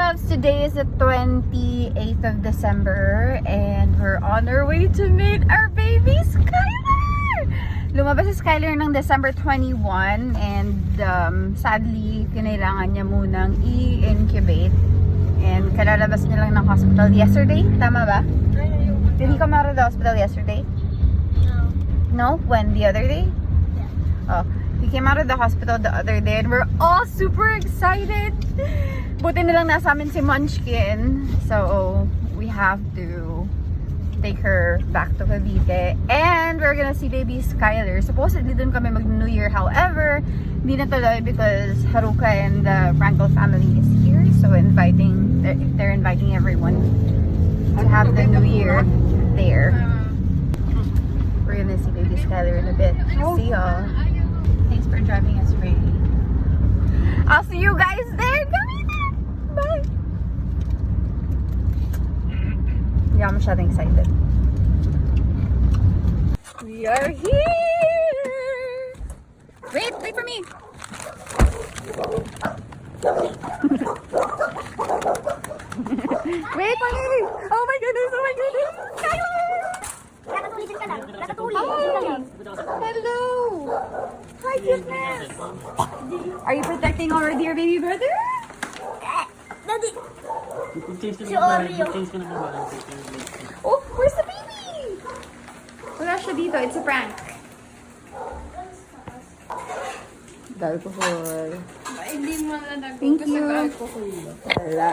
loves! Today is the 28th of December and we're on our way to meet our baby Skylar! Lumabas si Skylar ng December 21 and sadly, kinailangan niya munang i-incubate and kalalabas niya lang ng hospital yesterday. Tama ba? Did he come out of the hospital yesterday? No? When? The other day? Yeah. Oh. He came out of the hospital the other day and we're all super excited. Buti na lang nasa amin si Munchkin. So, we have to take her back to Cavite. And we're gonna see baby Skylar. Supposedly dun kami mag-New Year. However, hindi natuloy because Haruka and the Frankel family is here. So, they're inviting everyone to have the New Year there. We're gonna see baby Skylar in a bit. See y'all. Thanks for driving us, Ray. I'll see you guys there. Bye. Yeah, I'm masyadong excited. We are here. Wait for me. Wait for me. Oh my goodness. Skylar. Hello. Hi, goodness. Are you protecting our dear baby brother? Daddy! Si Oreo. Oh, where's the baby? Wala siya dito. It's a prank. Alcohol. Hindi mo na Thank you. alcohol. Wala.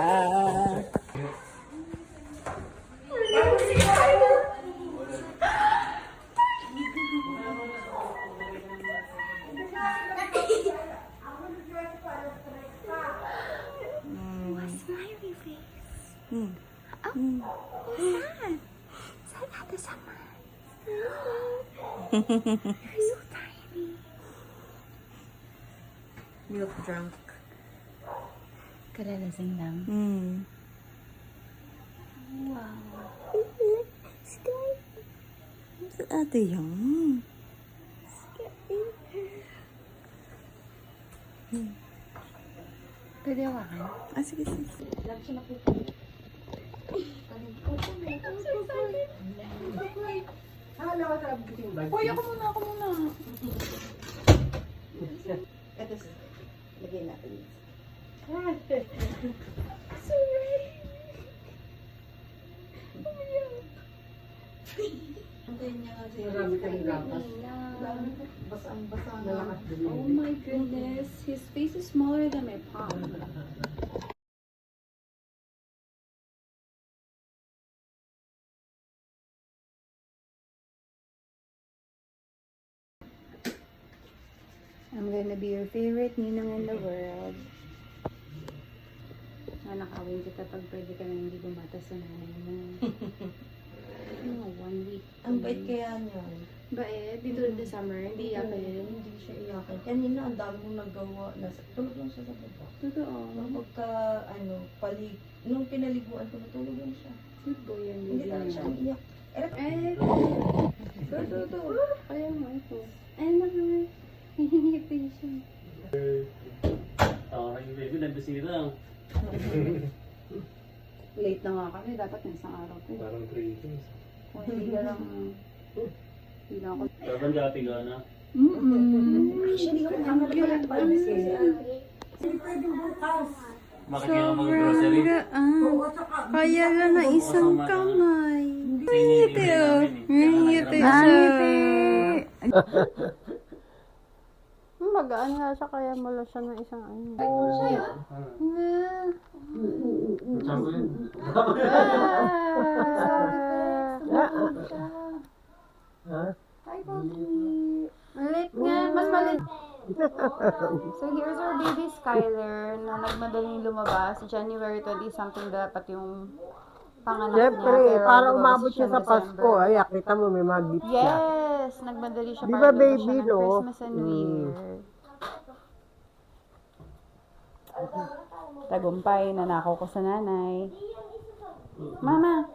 Smiley face. Oh, who's that? Is that Ate Summer? You're so tiny. You look drunk. Kalalasing lang. Wow. Sky. Ate yan. Pwede hawakan? Sige. Love siya napupunta. Hoy, ako muna. Ito siya. Lagay natin. So right. Antayin niya kasi. Marami kayong gatas. Basang-basa na. Nalakas din yun. Oh my goodness. His face is smaller than my palm. I'm gonna be your favorite ninong in the world. Nakawin kita pag pwede ka na hindi bumata sa nanay mo. 1 week. Ang bait kaya niya. Bait? Dito the summer, hindi iyakin. Hindi siya iyakin. Kanina ang dami mong nagawa. Tulog lang siya sa baba. Totoo. Pagka, nung pinaliguan ko, natulog lang siya. Sweet boy yan. Hindi lang siya iyak. Ito. Kaya mo ito. Naman. Hihingipin siya. Tawa yung baby, nabisira. Late na nga kami. Dapat na isang araw ko. Parang 3 days. Kung hindi ka lang... Hindi na ako... Dapat ka na. Actually, yung ano pala pala siya. Bakit nga mag-grocery? Kaya lang na isang kamay. Ngiti oh. Ngiti siya. Magaan nga siya kaya mula siya ng isang ano. Hi, Pogi. Malit nga. Mas malit. So, here's our baby Skylar na nagmadaling lumabas. January 20 something dapat yung panganak niya. Siyempre, Pero para lumabas umabot siya siya sa December. Pasko. Ay, kita mo, may mga gift siya. Yes! Nagmadali siya Di para ba, lumabas baby, siya ng no? Christmas and New Year. Tagumpay, nanakaw ko sa nanay. Mama!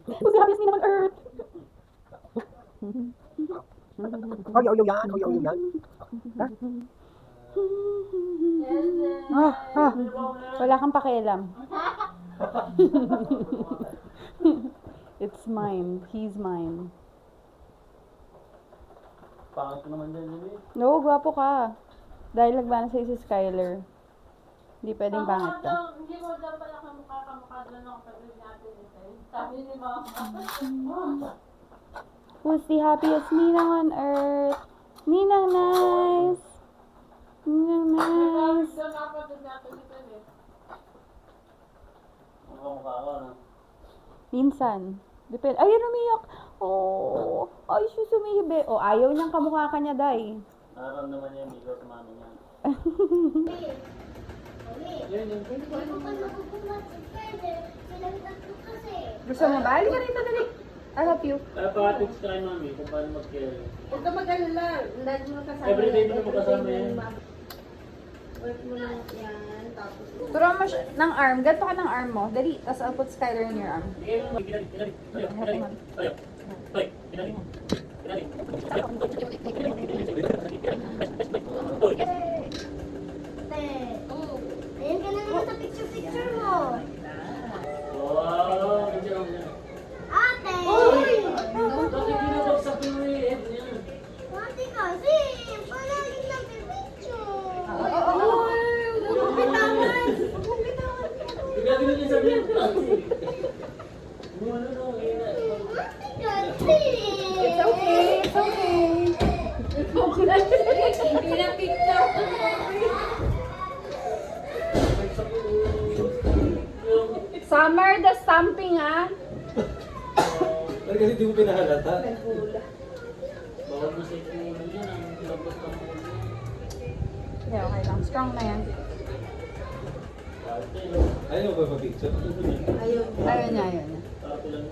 Who's the happiest naman on earth? Oyo yan, oyo yan. Ha? Wala kang pakialam. It's mine. He's mine. Pangit ko naman dyan, Jimmy. No, gwapo ka. Dahil nagmana sa'yo si Skyler. Hindi pwedeng pangit ka. Hindi mo daw pala kamukha doon ng kapatid natin ito. Sabi ni Mama. Who's the happiest ninang on earth? Ninang nice! Ninang nice! Doon ang kapatid natin ito eh. Ang kamukha ko, no? Minsan. Depende. Ayun, umiyak! Oh, ay, siya sumihibi. Oh, ayaw niyang kamukha ka niya, Day. Nararamdaman niya yung bigo sa mami niya. Gusto mo ba? Halika rito, dali. I'll help you. Kaya pakatix ka kay mami kung paano mag-carry. Huwag ka mag-alala. Lagi mo kasama. Everyday mo na kasama yan. Work mo lang yan. Tapos, Turuan mo siya ng arm. Ganto ka ng arm mo. Dali. Tapos I'll put Skyler in your arm. Bigay mo, pinali. Tayo, tayo. Tayo, pinali. Pinali. Ayan ka na naman sa picture-picture mo. Wow, ganyan ako yan. Ate! Bakit binabagsak yung head niya? Ate kasi, palagi lang picture. huwag bitawan. Bigla din niya sabihin ko. Ano na, Ate kasi. It's okay. It's okay. Hindi na picture. Summer, the stamping, ah. Kasi di mo pinahalata. Bawal mo sa ikulo yan. Ang labas ng ulo. Yeah, okay lang. Strong na yan. Ayaw ba pa-picture? Ayun. Ayaw niya, ayaw niya. Tato lang.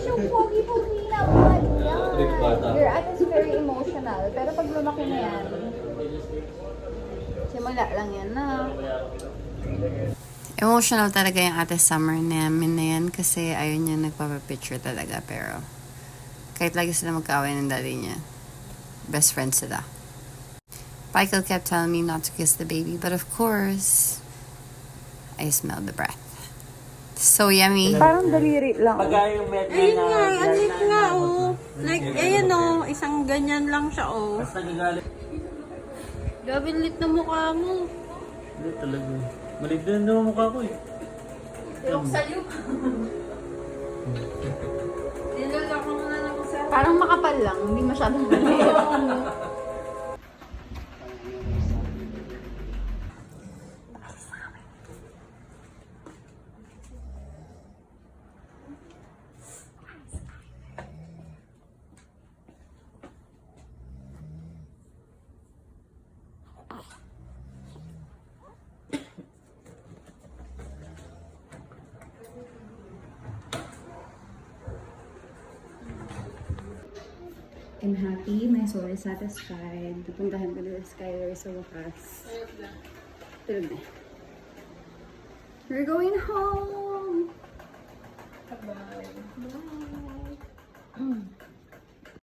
So, pogi-pogi na ba yan? Your ate is very emotional. Pero pag lumaki na yan, simula lang yan na. Emotional talaga yung ate Summer namin na yan kasi ayun niya nagpapapicture talaga pero kahit lagi sila magkaaway ng daddy niya, best friends sila. Michael kept telling me not to kiss the baby but of course, I smelled the breath. So yummy. Parang daliri lang. Pagka yung med Ayun nga, anik nga oh. Like, ayun oh, isang ganyan lang siya oh. Mas nagagalit. Gabilit na mukha mo. Hindi talaga. Malig din naman mukha ko eh. Yung sa'yo. Niloloko mo na lang sa... Parang makapal lang. Hindi masyadong daliri. I'm happy. My soul is satisfied. Pupuntahan ko na si Skyler sa wakas. Tulog na. We're going home! Bye! Bye!